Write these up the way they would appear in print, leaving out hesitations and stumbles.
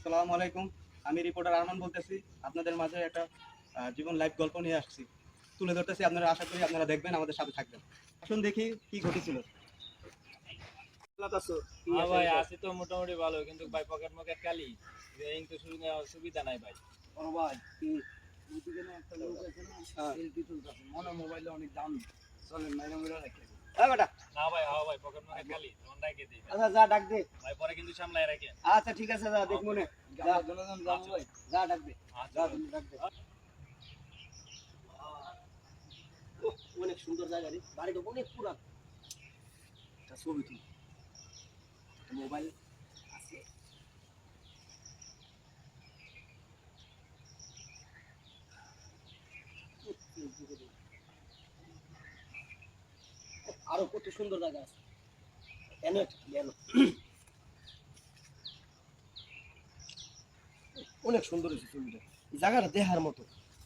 আসসালামু আলাইকুম। আমি রিপোর্টার আরমান বলতেছি। আপনাদের মাঝে একটা জীবন লাইভ গল্প নিয়ে আসছি, তুলে ধরতেছি। আপনারা আশা করি আপনারা দেখবেন, আমাদের সাথে থাকবেন। আসুন দেখি কি ঘটেছিল। হ্যাঁ ভাই, আছি তো মোটামুটি ভালো, কিন্তু ভাই পকেট মকেট খালি, এই তো সুবিধা নাই ভাই। বড় ভাই কি ওইদিকে না একটা লোক আছে না, সেলফি তুলতেছে, মনে হয় মোবাইলে অনেক দাম। চলেন মাইরা মুইরা রাখি। হ্যাঁ বেটা, না ভাই, হ্যাঁ ভাই, পকেট মকেট খালি, তখন ডাকে দিই আচ্ছা যা ডাক দে। ভাই, পরে কিন্তু সামলায় রাখে। আচ্ছা ঠিক আছে, যা দেখ মনে যা জনগণ যাবো ভাই। যা ডাক দে। আচ্ছা যা ভাই। তুমি ডাক দে। অনেক সুন্দর জায়গা রে, বাড়িটা অনেক পুরান। একটা ছবি তুল, মোবাইল আছে। আরো কত সুন্দর জায়গা আছে, এনে এনে অনেক সুন্দর হয়েছে ছবিটা। এই জায়গাটা দেখার মতো।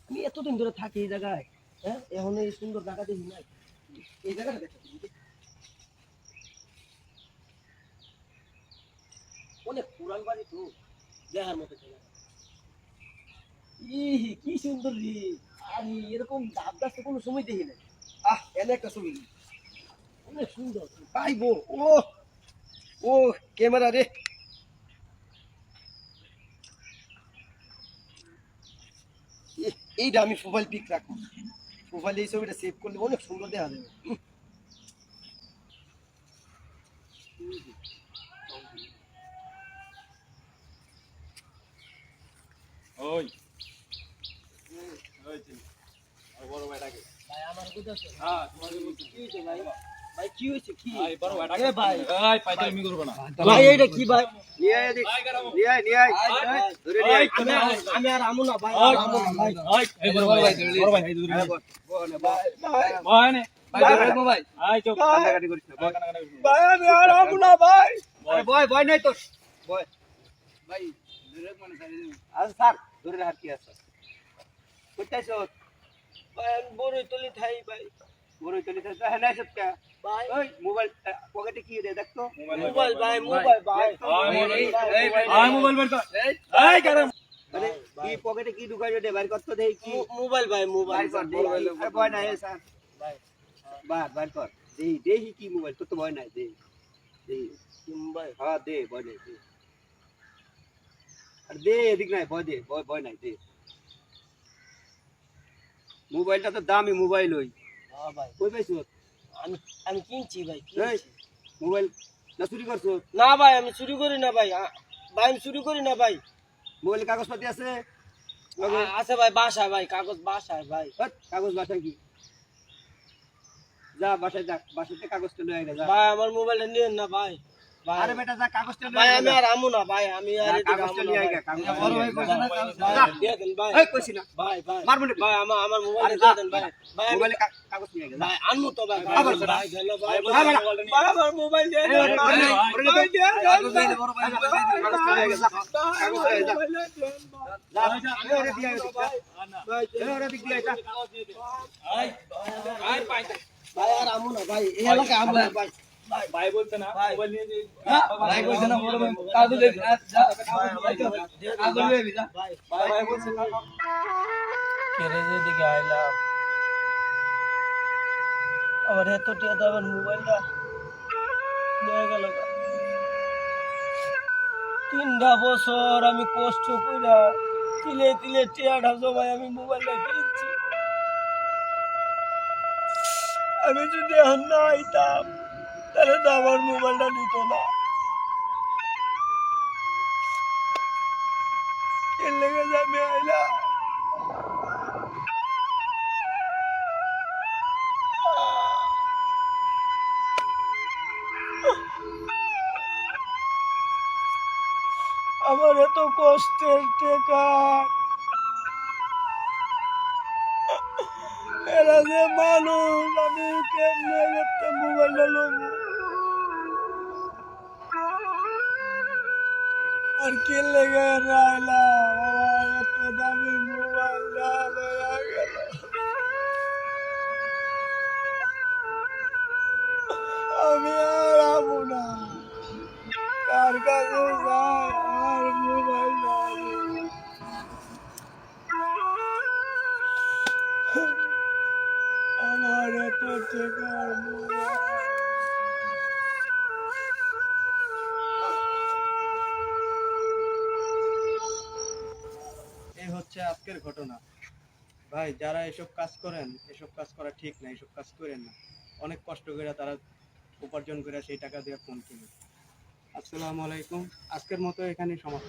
আমি এতদিন ধরে থাকি এই জায়গায়, হ্যাঁ, এখন এই সুন্দর জায়গা দেখি নাই। এই জায়গাটা দেখা অনেক পুরান বাড়ি তো, দেখার মতো জায়গা। কি সুন্দর রে! আরে এরকম ডাব গাছ তো কোনো সময় দেখি নাই। এনে একটা ছবি অনেক সুন্দর পাইবো। ও ও ক্যামেরা রে, এইটা আমি মোবাইল পিক রাখবো। মোবাইলে এই ছবিটা সেভ করলে অনেক সুন্দর দেখা যাবে। ওই ওই চিনি, আর বড় ভাই ডাকে। ভাই আমার বুঝাছে। হ্যাঁ, তোমাকে বলছি। কি হইছে ভাই? ভাই কি হইছে কি? ভাই বড় ভাই ডাকে। এ ভাই, ভাই পাইতামি করব না। ভাই এইটা কি ভাই? নিয়ে আয় দেখ, ভাই কারামো। নিয়ে আয়, নিয়ে আয়, ধরে নিয়ে আয়। আমি আর আমু না ভাই, ওই, আর আমু না ভাই। ওই, এই বড় ভাই, বড় ভাই, এই দূরে। আরে বল, বল, বল। ভাই নে। ভাই, ধরবো ভাই। আই চুপ। কান্নাকাটি করিস না, বল। কানাকাটা করিস না। ভাই আমি আর আমু না ভাই। আরে ভয় ভয় নাই তোর, ভয়। ভাই ধরে মনে ছাড়ি দিবি। আচ্ছা স্যার, ধরে রাখ কি আছে। কোথায়ছ? ভাই আমি বড়ই তলি থাই ভাই। বড়ই তলি থেকে হ্যাঁ নাই সবটা। ভাই ওই মোবাইল পকেটে কি রে দেখতো? মোবাইল ভাই, মোবাইল ভাই। আই মোবাইল বের কর। এই কারামো। আরে কি পকেটে কি ঢুকাই রে, বাইর কর তো দেখি কি। মোবাইল ভাই, মোবাইল। বাইর কর দেখি। আরে ভয় নাই স্যার। ভাই বাইর কর। দেখি দেখি কি মোবাইল, তোর তো ভয় নাই, দেখি। দেখি। কি মোবাইল? হ্যাঁ দে, ভয় নাই দে। আরে দে, এদিক নাই, ভয় দে, ভয় ভয় নাই দে। মোবাইলটা তো দামি মোবাইল ওই। হ্যাঁ ভাই, কই পাইছ? আমি আমি কিনছি ভাই, এই কিনছি। মোবাইল না চুরি করছো? না ভাই আমি চুরি করি না ভাই। ভাই আমি চুরি করি না ভাই। মোবাইল কাগজপাতি আছে? আছে ভাই, বাসায় ভাই, কাগজ বাসায় ভাই। হট, কাগজ বাসায় কি? যা বাসায় যা, বাসাতে কাগজটা লয়ে আয় যা। ভাই আমার মোবাইলটা নিয়েন না ভাই। ভাই আরে বেটা যা, কাগজটা ভাই লয়ে আয় আমি যা। আর আমু না ভাই, আমি আর যা, এদিকে কাগজটা আমু না নিয়ে আয় ভাই। গা, কাগজটা বড় নিয়ে ভাই আয় কইছে না, যা। ভাই দিয়ে দেন ভাই। এই কইছি না, ভাই ভাই মারবো না। ভাই আমার মোবাইলটা আরে দিয়ে যা, দেন ভাই। ভাই আমি- মোবাইলে কাগজ নিয়ে আয় যা। ভাই আনমু তো ভাই। আবার ভাই ভাই গেল ভাই। ভাই, ভাই, ভাই আমার মোবাইল দিয়ে দেন এই, ভাই। ভাই, ভাই, ভাই দিয়ে দেন কাগজ ভাই। দিয়ে দে, বড় ভাই, মোবাইল দিয়ে দে, কাগজটা নিয়ে আয় যা। কাগজ নিয়ে আয় যা। মোবাইল দিয়ে দেন ভাই। যা, এই ওরে দিয়ে আয় ওদিক যা। ভাই এই ওরে দিক দিয়ে আয় যা। আই আই পাইতা। ভাই আর আমু না ভাই, এই এলাকায় আমু না ভাই। ভাই বলতে না, মোবাইল নিয়ে যাই। ভাই কইছে না, বড় ভাই, কাগজ দে, যা, কাগজ নিয়ে আয় যা। ভাই ভাই, ভাই বলছে না। কেড়ে যেদিকে আইলাম, আমার এত টিয়া তো আমার মোবাইলটা নিয়ে গেল। 3টা বছর আমি কষ্ট কইরা তিলে তিলে টিয়াটা জমাই আমি মোবাইলটা কিনছি। আমি যদি এখন না আইতাম তাহলে তো আমার মোবাইলটা নিত না। এর লেগে যে আমি আইলাম। আমার এত কষ্টের টাকা, এরা যে মানুষ, আমি কেমনে একটা মোবাইলটা লব? আর কি লেগে রাইলাম, আমার এত দামি মোবাইলটা লইয়া গেল। আমি আর আমু না, কার কাছে যাই, আমার মোবাইলটা এই হচ্ছে আজকের ঘটনা। ভাই যারা এসব কাজ করেন, এসব কাজ করা ঠিক না, এসব কাজ করেন না। অনেক কষ্ট করে তারা উপার্জন করে সেই টাকা দিয়ে ফোন কিনে। আসসালামু আলাইকুম, আজকের মতো এখানেই সমাপ্ত।